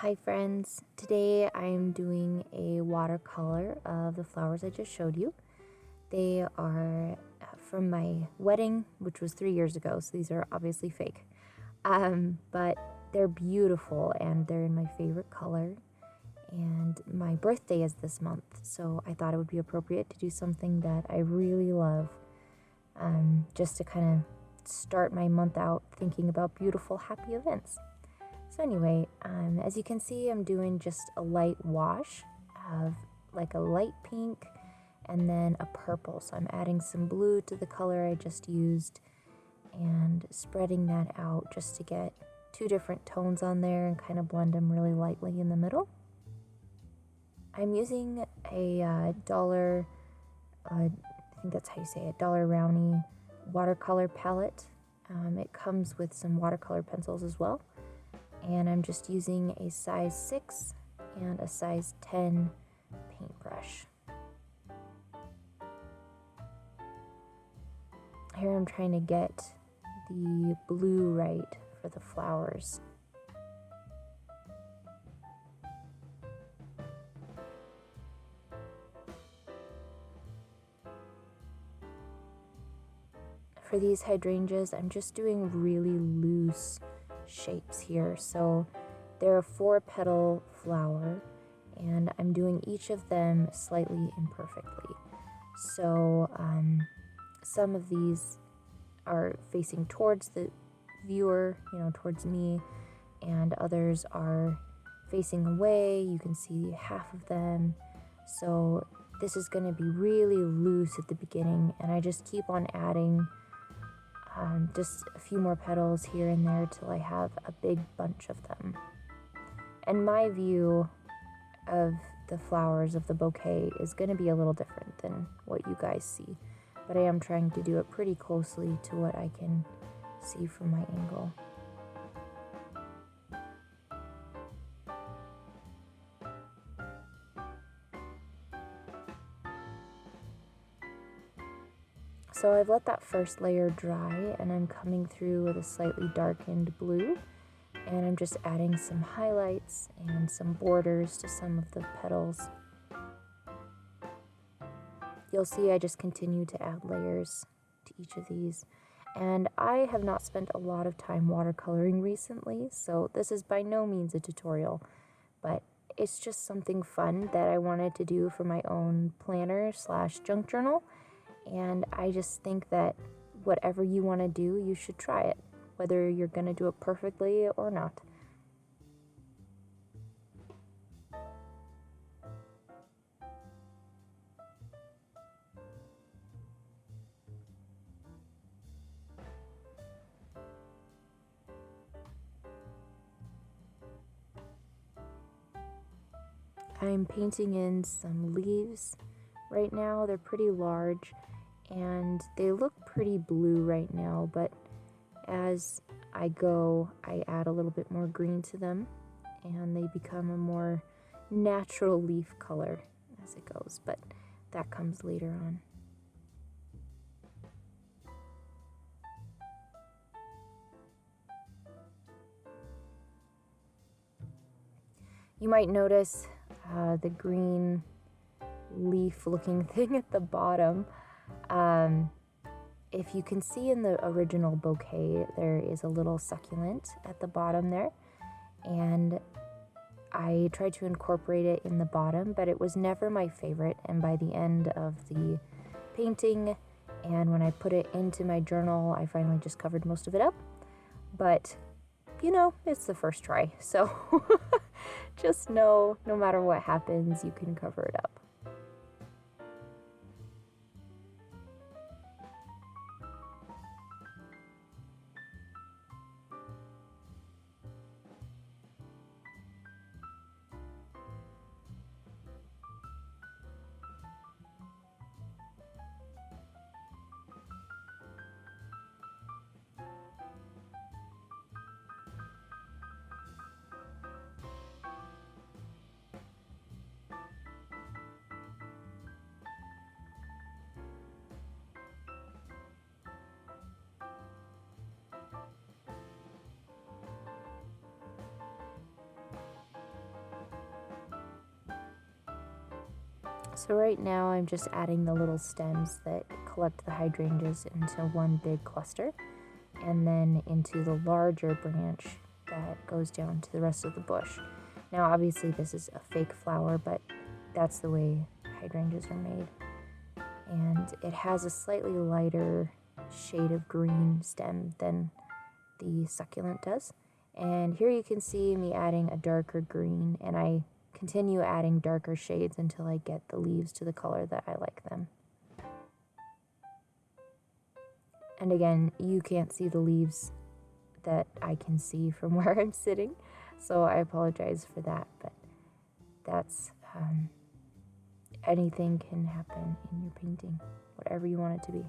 Hi friends, today I'm doing a watercolor of the flowers I just showed you. They are from my wedding, which was 3 years ago, so these are obviously fake. But they're beautiful and they're in my favorite color. And my birthday is this month, so I thought it would be appropriate to do something that I really love, just to kind of start my month out thinking about beautiful, happy events. So anyway, as you can see, I'm doing just a light wash of like a light pink and then a purple. So I'm adding some blue to the color I just used and spreading that out just to get two different tones on there and kind of blend them really lightly in the middle. I'm using a dollar, I think that's how you say it, Dollar Rowney watercolor palette. It comes with some watercolor pencils as well. And I'm just using a size 6 and a size 10 paintbrush. Here I'm trying to get the blue right for the flowers. For these hydrangeas, I'm just doing really loose shapes here. So they're a 4-petal flower and I'm doing each of them slightly imperfectly. So some of these are facing towards the viewer, towards me, and others are facing away. You can see half of them. So this is going to be really loose at the beginning, and I just keep on adding just a few more petals here and there till I have a big bunch of them. And my view of the flowers of the bouquet is going to be a little different than what you guys see, but I am trying to do it pretty closely to what I can see from my angle. So I've let that first layer dry and I'm coming through with a slightly darkened blue, and I'm just adding some highlights and some borders to some of the petals. You'll see I just continue to add layers to each of these. And I have not spent a lot of time watercoloring recently, so this is by no means a tutorial, but it's just something fun that I wanted to do for my own planner / junk journal. And I just think that whatever you want to do, you should try it, whether you're going to do it perfectly or not. I'm painting in some leaves right now. They're pretty large and they look pretty blue right now, but as I go, I add a little bit more green to them and they become a more natural leaf color as it goes, but that comes later on. You might notice the green leaf looking thing at the bottom. If you can see in the original bouquet, there is a little succulent at the bottom there, and I tried to incorporate it in the bottom, but it was never my favorite. And by the end of the painting and when I put it into my journal, I finally just covered most of it up. But it's the first try, so just know no matter what happens, you can cover it up. So right now I'm just adding the little stems that collect the hydrangeas into one big cluster, and then into the larger branch that goes down to the rest of the bush. Now obviously this is a fake flower, but that's the way hydrangeas are made. And it has a slightly lighter shade of green stem than the succulent does. And here you can see me adding a darker green, and I continue adding darker shades until I get the leaves to the color that I like them. And again, you can't see the leaves that I can see from where I'm sitting, so I apologize for that, but that's anything can happen in your painting, whatever you want it to be.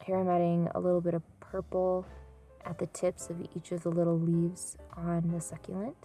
Here I'm adding a little bit of purple at the tips of each of the little leaves on the succulent.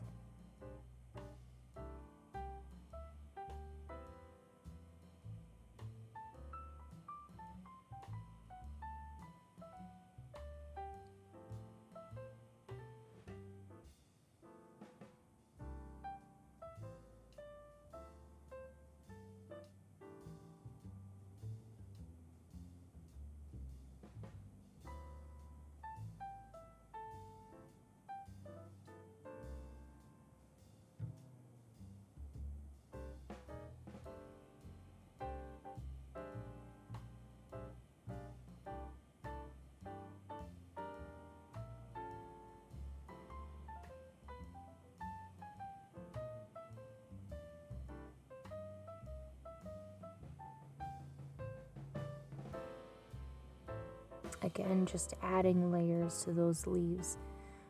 Again, just adding layers to those leaves.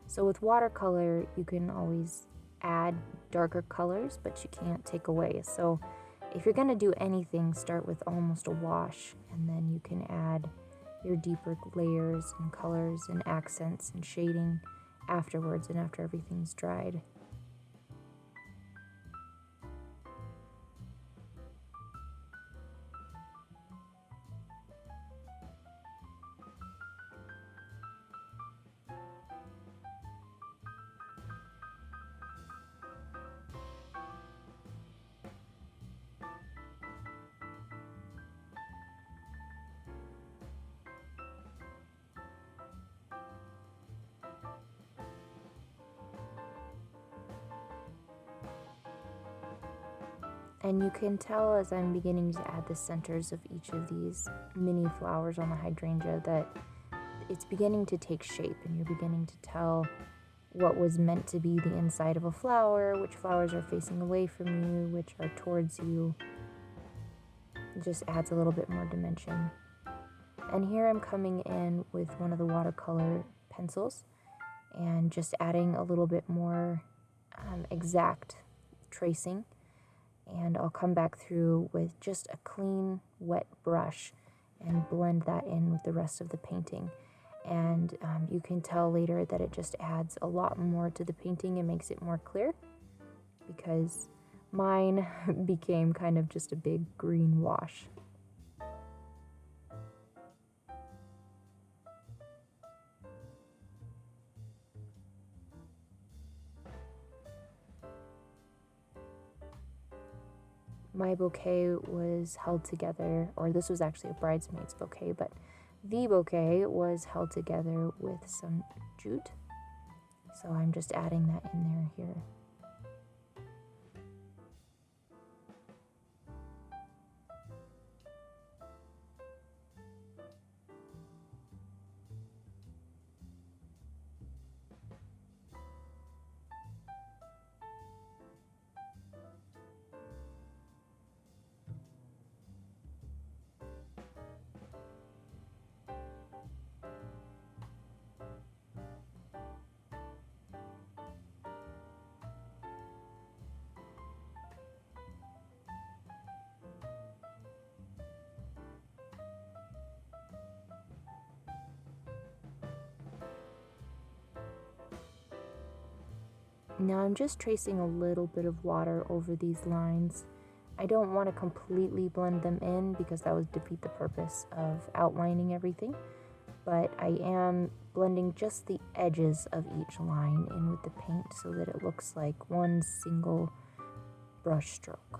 So with watercolor, you can always add darker colors, but you can't take away. So if you're going to do anything, start with almost a wash, and then you can add your deeper layers and colors and accents and shading afterwards and after everything's dried. And you can tell as I'm beginning to add the centers of each of these mini flowers on the hydrangea that it's beginning to take shape, and you're beginning to tell what was meant to be the inside of a flower, which flowers are facing away from you, which are towards you. It just adds a little bit more dimension. And here I'm coming in with one of the watercolor pencils and just adding a little bit more exact tracing. And I'll come back through with just a clean, wet brush and blend that in with the rest of the painting. And you can tell later that it just adds a lot more to the painting and makes it more clear, because mine became kind of just a big green wash. My bouquet was held together, or this was actually a bridesmaid's bouquet, but the bouquet was held together with some jute. So I'm just adding that in there here. Now I'm just tracing a little bit of water over these lines. I don't want to completely blend them in because that would defeat the purpose of outlining everything, but I am blending just the edges of each line in with the paint so that it looks like one single brush stroke.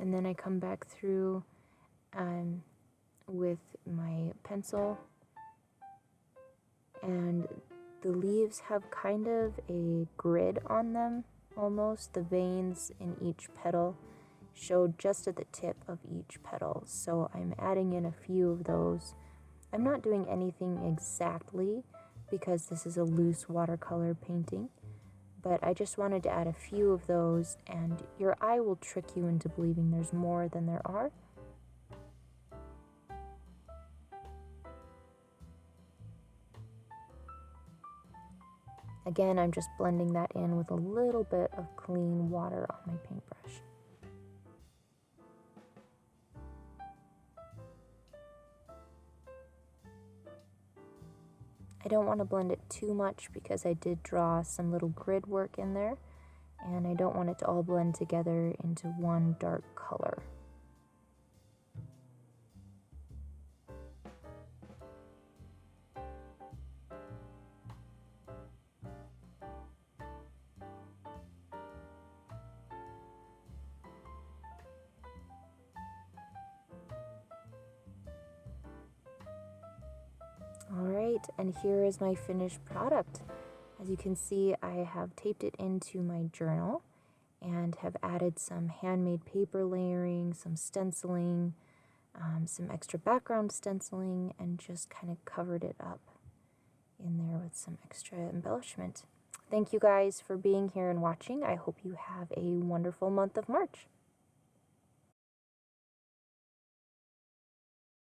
And then I come back through with my pencil, and the leaves have kind of a grid on them almost. The veins in each petal show just at the tip of each petal, so I'm adding in a few of those. I'm not doing anything exactly because this is a loose watercolor painting, but I just wanted to add a few of those, and your eye will trick you into believing there's more than there are. Again, I'm just blending that in with a little bit of clean water on my paintbrush. I don't want to blend it too much because I did draw some little grid work in there, and I don't want it to all blend together into one dark color. Alright, and here is my finished product. As you can see, I have taped it into my journal and have added some handmade paper layering, some stenciling, some extra background stenciling, and just kind of covered it up in there with some extra embellishment. Thank you guys for being here and watching. I hope you have a wonderful month of March.